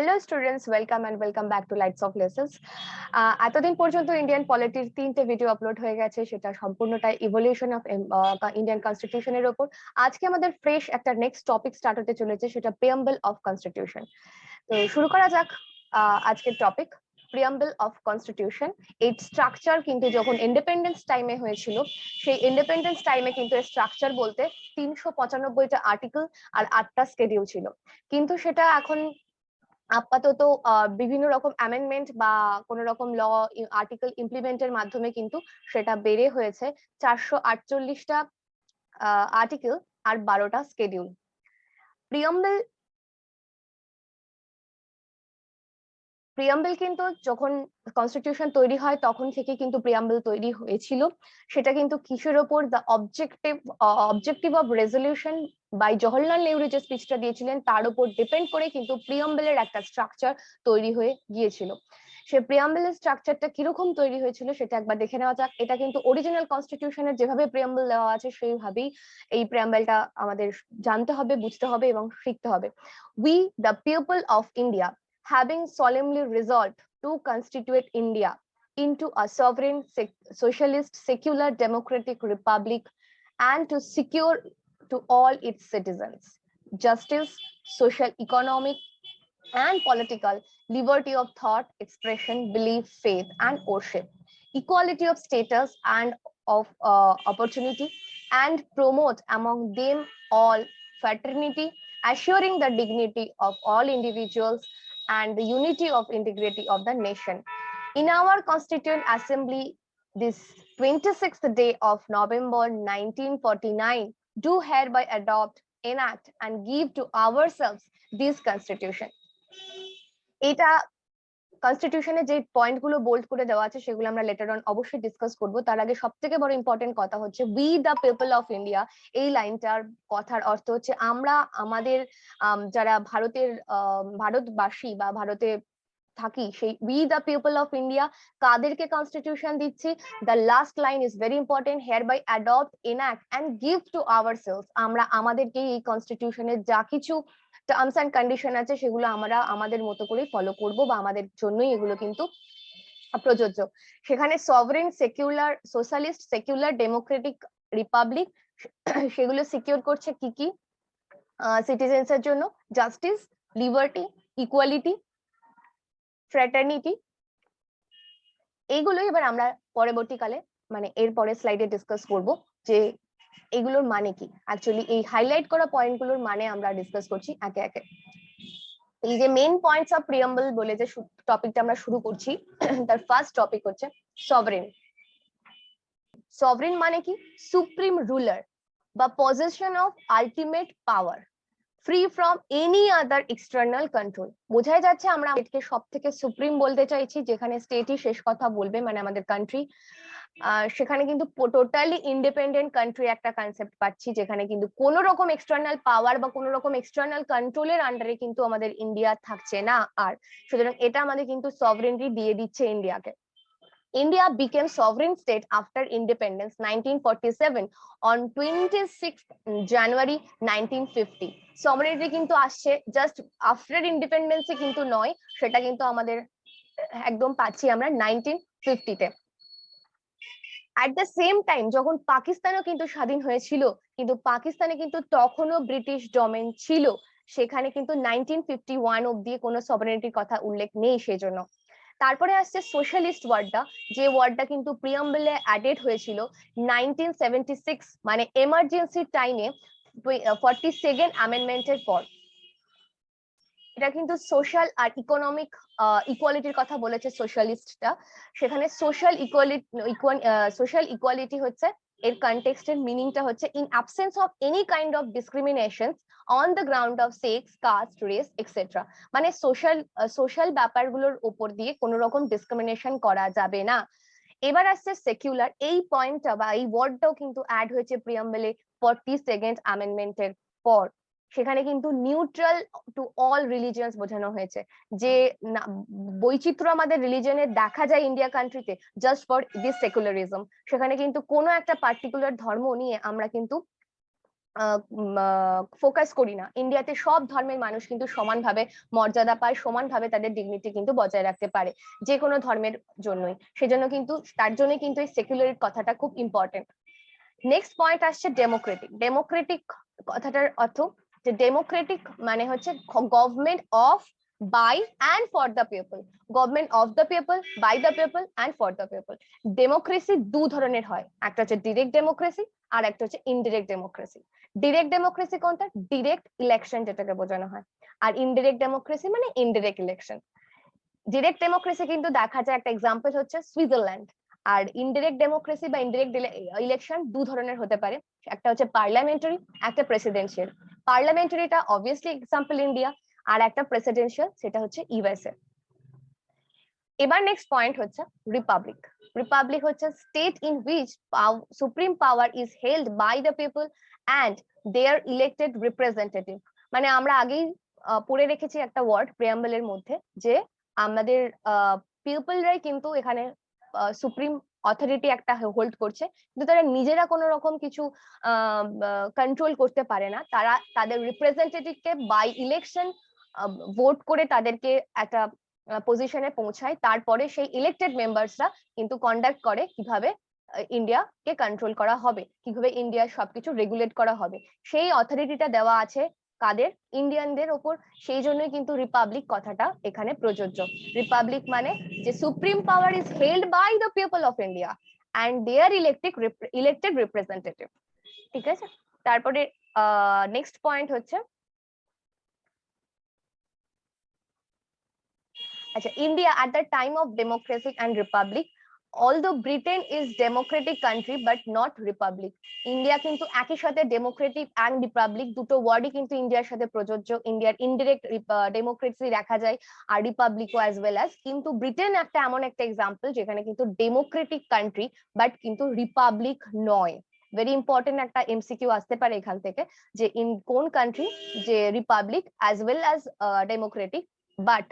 Hello students, welcome and welcome back to lights of lessons. এতদিন পর্যন্ত Indian পলিটির 3টে video upload হয়ে গেছে, সেটা সম্পূর্ণটাই ইভলিউশন অফ ইন্ডিয়ান কনস্টিটিউশনের উপর। আজকে আমাদের ফ্রেশ একটা নেক্সট টপিক স্টার্ট হতে চলেছে, সেটা প্রিয়াম্বল অফ কনস্টিটিউশন। তো শুরু করা যাক আজকের টপিক, প্রিয়াম্বল অফ কনস্টিটিউশন। এই স্ট্রাকচার কিন্তু যখন ইন্ডিপেন্ডেন্স টাইমে হয়েছিল, সেই ইন্ডিপেন্ডেন্স টাইমে কিন্তু স্ট্রাকচার বলতে 395টা আর্টিকেল আর 8টা স্কেডিউল ছিল। কিন্তু সেটা এখন আপাতত বিভিন্ন রকম অ্যামেন্ডমেন্ট বা কোন রকম ল আর্টিকেল ইমপ্লিমেন্টের মাধ্যমে কিন্তু সেটা বেড়ে হয়েছে 448টা আর্টিকেল আর 12টা স্কেডিউল। প্রিয়াম্বল কিন্তু যখন কনস্টিটিউশন তৈরি হয় তখন থেকে কিন্তু প্রিয়াম্বল তৈরি হয়েছিল। সেটা কিন্তু কিসের ওপর, the objective of resolution by Jawaharlal Nehru যে স্পিচটা দিয়েছিলেন তার উপর ডিপেন্ড করে কিন্তু প্রিয়াম্বলের একটা স্ট্রাকচার তৈরি হয়ে গিয়েছিল। সে প্রিয়াম্বলের স্ট্রাকচারটা কিরকম তৈরি হয়েছিল সেটা একবার দেখে নেওয়া যাক। এটা কিন্তু অরিজিনাল কনস্টিটিউশনের যেভাবে প্রিয়াম্বল দেওয়া আছে সেইভাবেই এই প্রিয়াম্বলটা আমাদের জানতে হবে, বুঝতে হবে এবং শিখতে হবে। We the people of India, having solemnly resolved to constitute India into a sovereign, socialist, secular, democratic republic, and to secure to all its citizens justice, social, economic, and political liberty of thought, expression, belief, faith, and worship, equality of status and of opportunity, and promote among them all fraternity, assuring the dignity of all individuals and the unity of integrity of the nation. In our Constituent Assembly, this 26th day of November 1949, do hereby adopt, enact, and give to ourselves this Constitution. এটা কনস্টিটিউশনে যে পয়েন্টগুলো bold করে দেওয়া আছে সেগুলো আমরা letter on অবশ্যই discuss করব। তার আগে সবথেকে বড় ইম্পর্টেন্ট কথা হচ্ছে we the people of India. এই লাইনটার কথার অর্থ হচ্ছে আমরা, আমাদের যারা ভারতবাসী বা ভারতে থাকি, সেই we the people of India কাদেরকে কনস্টিটিউশন দিচ্ছি। The last line is very important, hereby adopt, enact and give to ourselves. আমরা আমাদেরকে এই কনস্টিটিউশনের যা কিছু টার্মস অ্যান্ড কন্ডিশন আছে সেগুলো আমরা আমাদের মতো করে ফলো করব বা আমাদের জন্যই এগুলো কিন্তু প্রযোজ্য। সেখানে sovereign, secular, socialist, secular, Democratic, Republic, সেগুলো সিকিউর করছে কি কি সিটিজেন্স এর জন্য? Justice, liberty, equality, fraternity. এইগুলোই এবার আমরা পরবর্তীকালে মানে এর পরে স্লাইডে ডিসকাস করব যে এগুলোর মানে কি। অ্যাকচুয়ালি এই হাইলাইট করা পয়েন্টগুলোর মানে আমরা ডিসকাস করছি একে একে। এই যে মেইন পয়েন্টস অফ প্রিয়াম্বল বলে যে টপিকটা আমরা শুরু করছি, তার ফার্স্ট টপিক হচ্ছে সভরেন। সভরেন মানে কি? সুপ্রিম রুলার বা possession of ultimate power, free from any other external control. বোঝাই যাচ্ছে আমরা এটাকে সব থেকে সুপ্রিম বলতে চাইছি, যেখানে স্টেটই শেষ কথা বলবে, মানে আমাদের কান্ট্রি। সেখানে কিন্তু টোটালি ইন্ডিপেন্ডেন্ট কান্ট্রি একটা কনসেপ্ট পাচ্ছি, যেখানে কিন্তু কোন রকম এক্সটার্নাল পাওয়ার বা কোন রকম এক্সটার্নাল কন্ট্রোলের আন্ডারে কিন্তু আমাদের ইন্ডিয়া থাকছে না আর। সুতরাং এটা আমাদের কিন্তু সভরেনটি দিয়ে দিচ্ছে ইন্ডিয়াকে। India became sovereign state after independence 1947 on 26th January 1950. Sovereignty কিন্তু আসছে জাস্ট আফটার ইন্ডিপেন্ডেন্সে কিন্তু নয়, সেটা কিন্তু আমাদের একদম পাচ্ছি আমরা 1950-তে। অ্যাট দ্য সেম টাইম যখন পাকিস্তানও কিন্তু স্বাধীন হয়েছিল, কিন্তু পাকিস্তানে কিন্তু তখনও ব্রিটিশ ডোমেন ছিল, সেখানে কিন্তু 1951 অব্দি কোনো সভারেনিটির কথা উল্লেখ নেই সেজন্য। তারপরে আসছে সোশ্যালিস্ট ওয়ার্ডটা, যে ওয়ার্ডটা কিন্তু প্রিয়াম্বলে অ্যাডেড হয়েছিল 1976 মানে এমার্জেন্সি টাইমে 42nd অ্যামেন্ডমেন্টের পর। এটা কিন্তু সোশ্যাল আর ইকোনমিক ইকুয়ালিটির কথা বলেছে সোশ্যালিস্টটা। সেখানে সোশ্যাল ইকুয়ালিটি হচ্ছে এর কনটেক্সটের মিনিংটা হচ্ছে in absence of any kind of discrimination on the ground of sex, caste, race etcetera. মানে সোশ্যাল ব্যাপারগুলোর উপর দিয়ে কোনো রকম ডিসক্রিমিনেশন করা যাবে না। এবার আসছে সেকুলার। এই পয়েন্টটা বা এই ওয়ার্ডটাও কিন্তু অ্যাড হয়েছে প্রিয়াম্বলে 42nd অ্যামেন্ডমেন্টের পর। সেখানে কিন্তু নিউট্রাল টু অল রিলিজিয়ন্স বোঝানো হয়েছে, যে বৈচিত্র্য আমাদের রিলিজনে দেখা যায় ইন্ডিয়া কান্ট্রিতে, জাস্ট ফর দিস সেকুলারিজম। সেখানে কিন্তু কোনো একটা পার্টিকুলার ধর্ম নিয়ে আমরা কিন্তু ফোকাস করি না। ইন্ডিয়াতে সব ধর্মের মানুষ কিন্তু সমানভাবে মর্যাদা পায়, সমানভাবে তাদের ডিগনিটি কিন্তু বজায় রাখতে পারে যে কোনো ধর্মের জন্যই। সেজন্য কিন্তু তার জন্য কিন্তু এই সেকুলার কথাটা খুব ইম্পর্টেন্ট। নেক্সট পয়েন্ট আসছে ডেমোক্রেটিক। ডেমোক্রেটিক কথাটার অর্থ যে ডেমোক্রেটিক মানে হচ্ছে government of by and for the people, government of the people, by the people and for the people. Democracy দু ধরনের হয়, একটা হচ্ছে ডিরেক্ট ডেমোক্রেসি আর একটা হচ্ছে ইনডিরেক্ট ডেমোক্রেসি। ডিরেক্ট ডেমোক্রেসি কোনটা? ডিরেক্ট ইলেকশন যেটাকে বোঝানো হয়। আর ইনডিরেক্ট ডেমোক্রেসি মানে ইনডিরেক্ট ইলেকশন। ডিরেক্ট ডেমোক্রেসি কিন্তু দেখা যায়, একটা এক্সাম্পল হচ্ছে সুইজারল্যান্ড। আর ইনডিরেক্ট ডেমোক্রেসি বা ইনডিরেক্ট ইলেকশন দু ধরনের হতে পারে, একটা হচ্ছে পার্লামেন্টারি, একটা প্রেসিডেন্সিয়াল। পার্লামেন্টারিটা অবভিয়াসলি এক্সাম্পল ইন্ডিয়া, আর একটা প্রেসিডেন্সিয়াল সেটা হচ্ছে ইউএসএ। এবার নেক্সট পয়েন্ট হচ্ছে রিপাবলিক। রিপাবলিক হচ্ছে state in which supreme power is held by the people and their elected representative. মানে আমরা আগেই পড়ে রেখেছি একটা ওয়ার্ড প্রিয়াম্বলের মধ্যে, যে আমাদের পিপলরাই কিন্তু এখানে সুপ্রিম অথরিটি একটা হোল্ড করছে, কিন্তু তারা নিজেরা কোনো রকম কিছু কন্ট্রোল করতে পারে না। তারা তাদের রিপ্রেজেন্টেটিভকে বাই ইলেকশন ভোট করে তাদেরকে একটা পজিশনে পৌঁছায়, তারপরে সেই ইলেক্টেড মেম্বার্সরা কিন্তু কন্ডাক্ট করে কিভাবে ইন্ডিয়াকে কন্ট্রোল করা হবে, কিভাবে ইন্ডিয়ার সবকিছু রেগুলেট করা হবে। সেই অথরিটিটা দেওয়া আছে কাদের? ইন্ডিয়ানদের ওপর। সেই জন্যই কিন্তু রিপাবলিক কথাটা এখানে প্রযোজ্য। রিপাবলিক মানে যে supreme power is held by the people of India and their elected representative. ঠিক আছে, তারপরে নেক্সট পয়েন্ট হচ্ছে, আচ্ছা, India at the time of democracy and republic, although Britain is democratic country but not republic. India কিন্তু একই সাথে Democratic and Republic দুটো ওয়ার্ডই কিন্তু ইন্ডিয়ার সাথে প্রযোজ্য। ইন্ডিয়ার ইনডিরেক্ট ডেমোক্রেসি দেখা যায় আর রিপাবলিকও অ্যাজ ওয়েল অ্যাজ। কিন্তু ব্রিটেন একটা এমন একটা এক্সাম্পল যেখানে কিন্তু ডেমোক্রেটিক কান্ট্রি বাট কিন্তু রিপাবলিক নয়। ভেরি ইম্পর্টেন্ট একটা এমসিকিউ আসতে পারে এখান থেকে, যে ইন কোন কান্ট্রি যে Republic as well as Democratic, but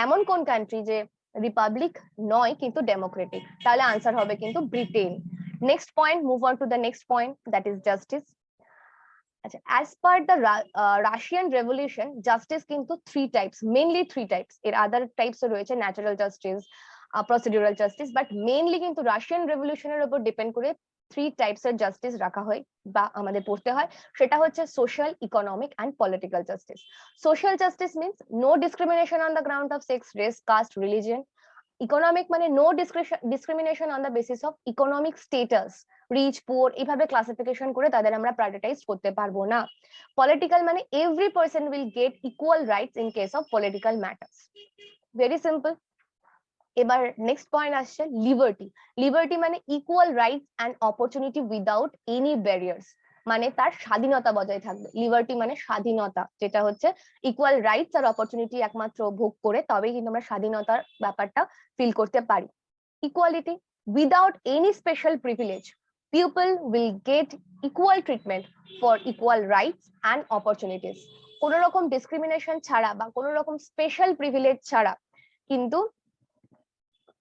এমন কোন কান্ট্রি যে রিপাবলিক নয় কিন্তু ডেমোক্রেটিক? তাহলে আনসার হবে কিন্তু Britain. Next point, move on to the next point, that is justice. আচ্ছা, as per the Russian revolution justice কিন্তু three types, mainly three types. এর আদার টাইপস রয়েছে, natural justice, procedural justice, but mainly কিন্তু Russian রেভলিউশনের উপর depend করে three types এর justice রাখা হয় বা আমাদের পড়তে হয়। সেটা হচ্ছে social, economic and political justice. Social justice means no discrimination on the ground of sex, race, caste, religion. Economic মানে no discrimination on the basis of economic status, rich, poor এইভাবে ক্লাসিফিকেশন করে তাদের আমরা প্রায়োরিটাইজ করতে পারবো না। Political মানে every person will get equal rights in case of political matters. Very simple. এবার নেক্সট পয়েন্ট আসছে লিবার্টি। লিবার্টি মানে equal rights and opportunity without any barriers, মানে তার স্বাধীনতা বজায় থাকবে। লিবার্টি মানে স্বাধীনতা, যেটা হচ্ছে ইকুয়াল রাইটস আর অপরচুনিটি একমাত্র ভোগ করে তবেই কিন্তু আমরা স্বাধীনতার ব্যাপারটা ফিল করতে পারি। Equality, without any special privilege, people will get equal treatment for equal rights and opportunities. কোন রকম ডিসক্রিমিনেশন ছাড়া বা কোন রকম স্পেশাল প্রিভিলেজ ছাড়া কিন্তু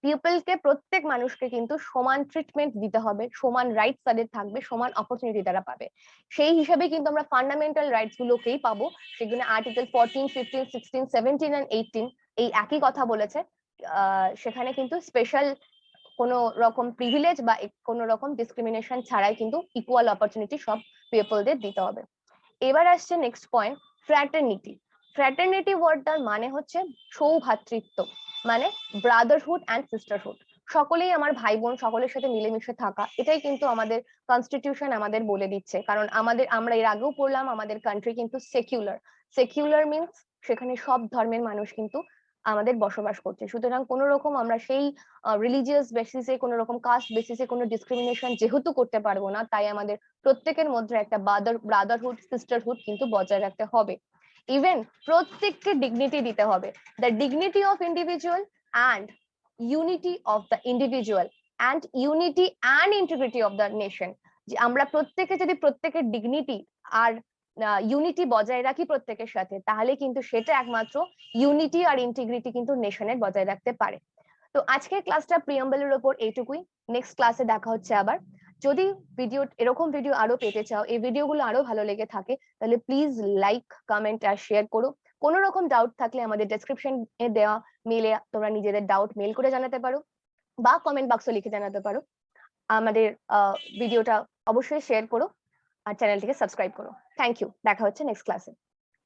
পিপলকে, প্রত্যেক মানুষকে কিন্তু সমান ট্রিটমেন্ট দিতে হবে, সমান রাইটস তাদের থাকবে, সমান অপরচুনিটি তারা পাবে। সেই হিসাবে কিন্তু আমরা ফান্ডামেন্টাল রাইটস গুলোকেই পাবো। সেগুলো আর্টিকেল 14, 15, 16, 17 এন্ড 18 এই একই কথা বলেছে। সেখানে কিন্তু স্পেশাল কোন রকম প্রিভিলেজ বা কোন রকম ডিসক্রিমিনেশন ছাড়াই কিন্তু ইকুয়াল অপরচুনিটি সব পিপলদের দিতে হবে। এবার আসছে নেক্সট পয়েন্ট, ফ্র্যাটার্নিটি। ফ্র্যাটার্নিটি ওয়ার্ডটার মানে হচ্ছে সৌভ্রাতৃত্ব, মানে ব্রাদারহুড অ্যান্ড সিস্টারহুড। সকলেই আমার ভাই বোন, সকলের সাথে মিলেমিশে থাকা, এটাই কিন্তু আমাদের কনস্টিটিউশন আমাদের বলে দিচ্ছে। কারণ আমরা এর আগেও পড়লাম, আমাদের কান্ট্রি কিন্তু সেকুলার। সেকুলার মিনস সেখানে সব ধর্মের মানুষ কিন্তু আমাদের বসবাস করছে। সুতরাং কোন রকম আমরা সেই রিলিজিয়াস বেসিসে, কোন রকম কাস্ট বেসিসে কোনো ডিসক্রিমিনেশন যেহেতু করতে পারবো না, তাই আমাদের প্রত্যেকের মধ্যে একটা ব্রাদারহুড, সিস্টারহুড কিন্তু বজায় রাখতে হবে। ইভেন প্রত্যেককে ডিগনিটি দিতে হবে। The dignity of individual and unity of the individual and unity and integrity of the nation. যে আমরা প্রত্যেকে যদি প্রত্যেকের ডিগনিটি আর ইউনিটি বজায় রাখি প্রত্যেকের সাথে, তাহলে কিন্তু সেটা একমাত্র ইউনিটি আর ইন্টিগ্রিটি কিন্তু নেশনের বজায় রাখতে পারে। তো আজকের ক্লাসটা প্রিয়াম্বলের উপর এইটুকুই। নেক্সট ক্লাসে দেখা হচ্ছে আবার। যদি এরকম ভিডিও আরো পেতে চাও, এই ভিডিওগুলো আরো ভালো লেগে থাকে, তাহলে প্লিজ লাইক, কমেন্ট আর শেয়ার করো। কোনো রকম ডাউট থাকলে আমাদের ডেসক্রিপশনে দেওয়া মেলে তোমরা নিজেদের ডাউট মেল করে জানাতে পারো বা কমেন্ট বক্সে লিখে জানাতে পারো। আমাদের ভিডিওটা অবশ্যই শেয়ার করো আর চ্যানেলটিকে সাবস্ক্রাইব করো। থ্যাংক ইউ, দেখা হচ্ছে নেক্সট ক্লাসে।